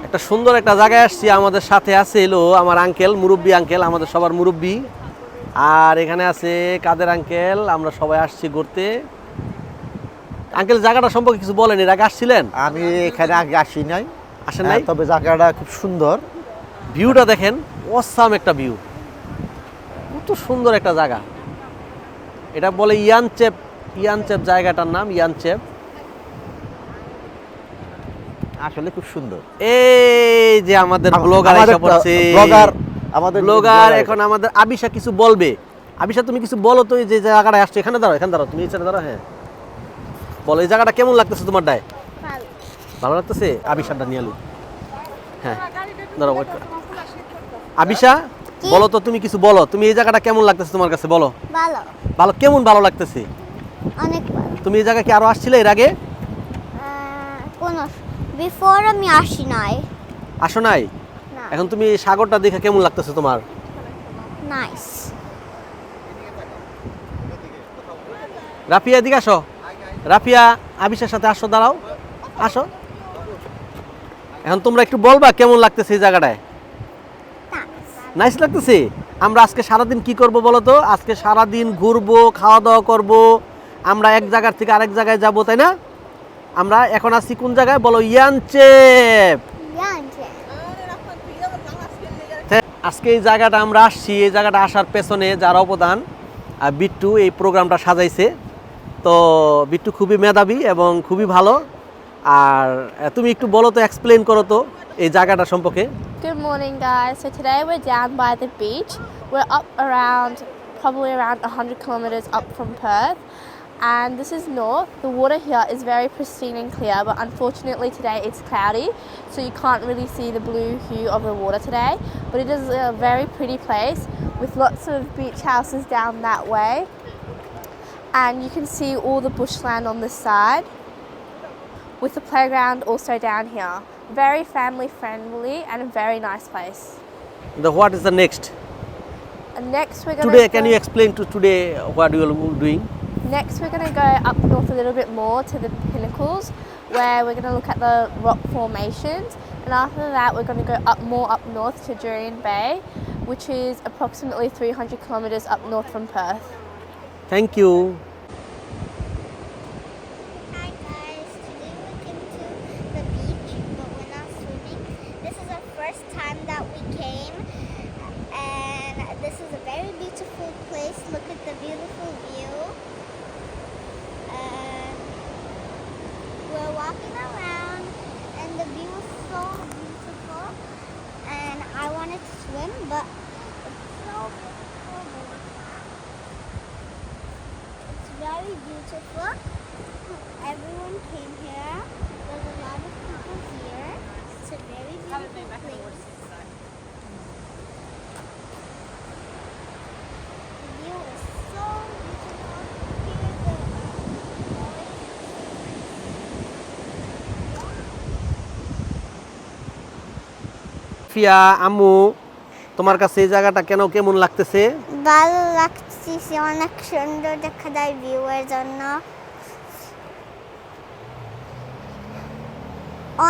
একটা সুন্দর একটা জায়গায় আসছি। আমাদের সাথে আছে এলো আমার আঙ্কেল, মুরব্বী আঙ্কেল, আমাদের সবার মুরব্বী। আর এখানে আছে কাদের আঙ্কেল। আমরা সবাই আসছি ঘুরতে। আঙ্কেল জায়গাটা সম্পর্কে কিছু বলেন, এর আগে আসছিলেন? আমি এখানে আগে আসি নাই। আসেন নাই? তবে জায়গাটা খুব সুন্দর। ভিউটা দেখেন, অসাম একটা ভিউ, কত সুন্দর একটা জায়গা। এটা বলে ইয়ানচেপ, ইয়ানচেপ জায়গাটার নাম ইয়ানচেপ। আসলে খুব সুন্দর। এই যে আমাদের ব্লগার এসে পড়ছে। ব্লগার এখন আমাদের আবিশা কিছু বলবে। আবিশা তুমি কিছু বলো তো, এই যে জায়গাটা আসছে। এখানে দাঁড়াও, এখানে দাঁড়াও, তুমি এখানে দাঁড়াও। হ্যাঁ বলো, এই জায়গাটা কেমন লাগতেছে তোমার? ডায় ভালো লাগতেছে? আবিশাটা নিয়ে আলু। হ্যাঁ দাঁড়াও, আবিশা বলো তো, তুমি কিছু বলো। তুমি এই জায়গাটা কেমন লাগতেছে তোমার কাছে? বলো। ভালো। ভালো কেমন ভালো লাগতেছে? অনেক ভালো। তুমি এই জায়গায় কি আরো আসছিলে এর আগে? কোন বিফোর আমি আসি নাই। আসো নাই? না। এখন তুমি সাগরটা দেখে কেমন লাগতেছে তোমার? নাইস। রাফিয়া এদিকে আসো। রাফিয়া আবিশের সাথে আসো, দাঁড়াও, আসো। এখন তোমরা একটু বলবা কেমন লাগতেছে এই জায়গাটায়? নাইস লাগতেছে। আমরা আজকে সারাদিন কি করব বলো তো? আজকে সারাদিন ঘুরবো, খাওয়া দাওয়া করব। আমরা এক জায়গার থেকে আরেক জায়গায় যাব, তাই না? আমরা এখন আছি কোন জায়গায় বলো? ইয়ানচেপ। আজকে এই জায়গাটা আমরা আসছি, এই জায়গাটা আসার পেছনে যার অবদান, বিট্টু এই প্রোগ্রামটা সাজাইছে। তো বিট্টু খুবই মেধাবী এবং খুবই ভালো। আর তুমি একটু বলো তো, এক্সপ্লেইন করো তো এই জায়গাটা সম্পর্কে। Good morning, guys. So today we're down by the beach. We're up around, probably around 100 kilometers up from Perth. And this is north. The water here is very pristine and clear, but unfortunately today it's cloudy, so you can't really see the blue hue of the water today. But it is a very pretty place with lots of beach houses down that way. And you can see all the bushland on this side, with the playground also down here. Very family friendly and a very nice place. What is the next? And next we're going Today, can you explain to today what you are doing? Next we're going to go up north a little bit more to the pinnacles, where we're going to look at the rock formations. And after that we're going to go more up north to Jurien Bay, which is approximately 300 kilometers up north from Perth. Thank you. Hi guys, today we came to the beach, but we're not swimming. This is our first time that we came, and this is a very beautiful place. Look at the beautiful view. And we're walking around, and the view is so beautiful. And I wanted to swim, but it's so beautiful. It's very beautiful. Everyone came here. There's a lot of people here. It's a very beautiful place. The view is so beautiful. Here's the ফিয়া আম্মু, তোমার কাছে এই জায়গাটা কেন কেমন লাগতেছে? ভালো লাগছে, অনেক সুন্দর দেখা যায় ভিউয়ের জন্য।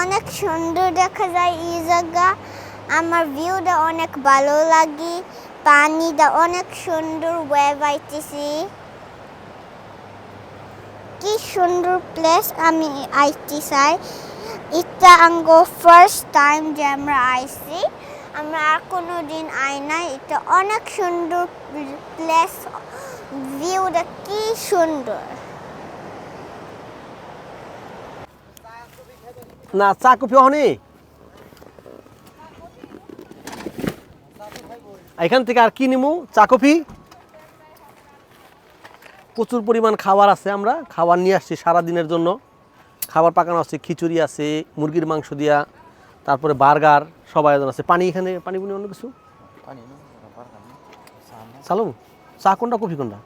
অনেক সুন্দর দেখা যায় এই জায়গা। আমার ভিউটা অনেক ভালো লাগে। পানিটা অনেক সুন্দর, ওয়েভ আইতেছি। কি সুন্দর প্লেস, আমি আইতে চাই। এটা আঙ্গো ফার্স্ট টাইম যে আমরা আইছি। আমরা আর কোনো দিন আই নাই। এটা অনেক সুন্দর প্লেস, ভিউটা কি সুন্দর। না চা কফি হনি এখান থেকে আর কি নিমু? চা কফি? প্রচুর পরিমাণ খাবার আছে, আমরা খাবার নিয়ে আসছি সারাদিনের জন্য। খাবার পাকানো আছে, খিচুড়ি আছে মুরগির মাংস দিয়া, তারপরে বার্গার, সব আয়োজন আছে। পানি এখানে, পানি পুনি অন্য কিছু চালু? চা কোনটা, কফি কোনটা?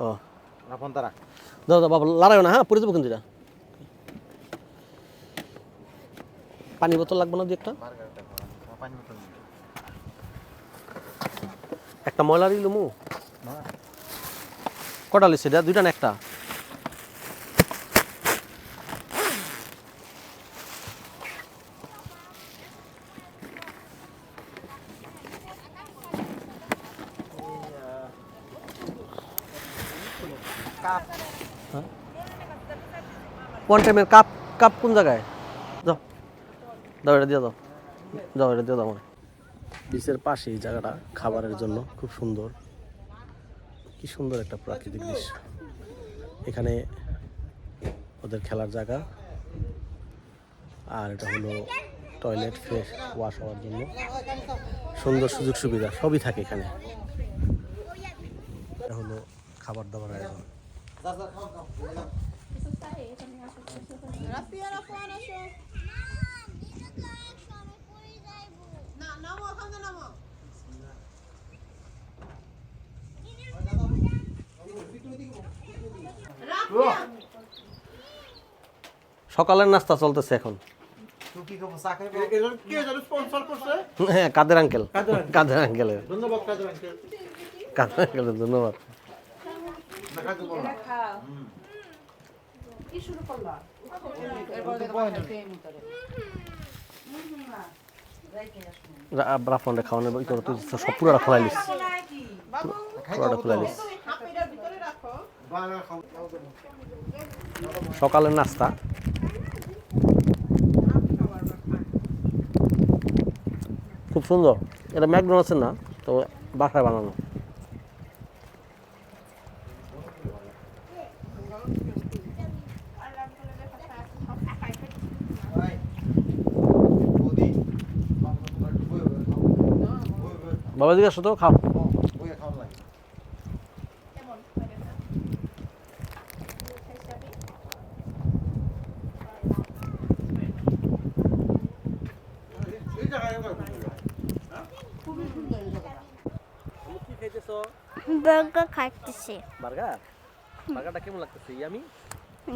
ও দাও দাও বাবা, লড়াইও না, হ্যাঁ পরে যাবো কিন্তু। পানি বোতল লাগবে না দু একটা? একটা ময়লা দিল মু কটা লিখছে? দুইটা না একটা? ওয়ান টাইমের কাপ কাপ কোন জায়গায় যাও দাও এটা দিয়ে দাও যাও এটা দিয়ে দাও আমার বিচের পাশে এই জায়গাটা খাবারের জন্য খুব সুন্দর কি সুন্দর একটা প্রাকৃতিক দৃশ্য এখানে ওদের খেলার জায়গা আর এটা হলো টয়লেট ফ্রেশ ওয়াশ হওয়ার জন্য সুন্দর সুযোগ সুবিধা সবই থাকে এখানে এটা হলো খাবার দাবার আয়োজন সকালের নাস্তা চলতেছে এখন হ্যাঁ কাদের আঙ্কেল কাদের আঙ্কেলের কাদের আঙ্কেলের ধন্যবাদ রাফন্ডে খাওয়ানোর ওই করে তুই সব পুরোটা খোলাই লিস পুরোটা খোলাই লিস সকালের নাস্তা খুব সুন্দর এটা ম্যাকডোনাল্ডসের না তো বাসায় বানানো বাবা জিজ্ঞাসা তো খাও বার্গার খাইতেছি বার্গার বার্গারটা কেমন লাগতেছে ইয়ামি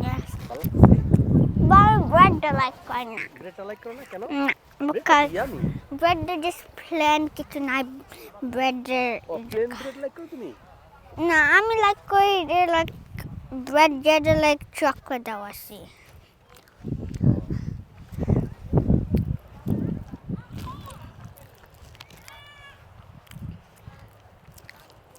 Yes. ভালো লাগতেছে But bread like right now. ব্রেডটা লাইক করো না কেন Because yummy bread just plain কিছু নাই bread ও প্লেন ব্রেড লাইক করো তুমি না আমি like করি like bread যেটা like chocolate দেওয়া আছে